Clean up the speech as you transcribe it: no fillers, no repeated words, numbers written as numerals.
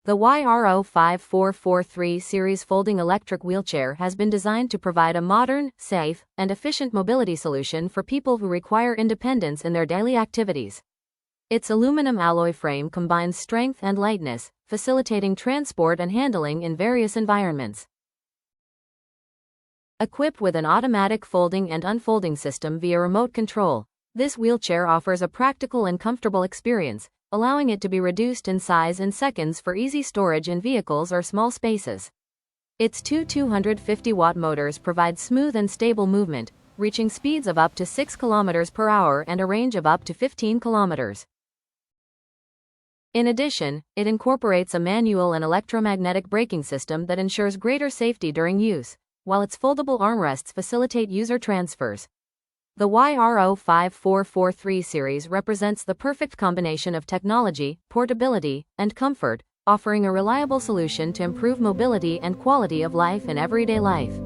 The YRO5443 series folding electric wheelchair has been designed to provide a modern, safe, and efficient mobility solution for people who require independence in their daily activities. Its aluminum alloy frame combines strength and lightness, facilitating transport and handling in various environments. Equipped with an automatic folding and unfolding system via remote control, this wheelchair offers a practical and comfortable experience, allowing it to be reduced in size in seconds for easy storage in vehicles or small spaces. Its two 250-watt motors provide smooth and stable movement, reaching speeds of up to 6 km per hour and a range of up to 15 km. In addition, it incorporates a manual and electromagnetic braking system that ensures greater safety during use, while its foldable armrests facilitate user transfers. The YRO5443 series represents the perfect combination of technology, portability, and comfort, offering a reliable solution to improve mobility and quality of life in everyday life.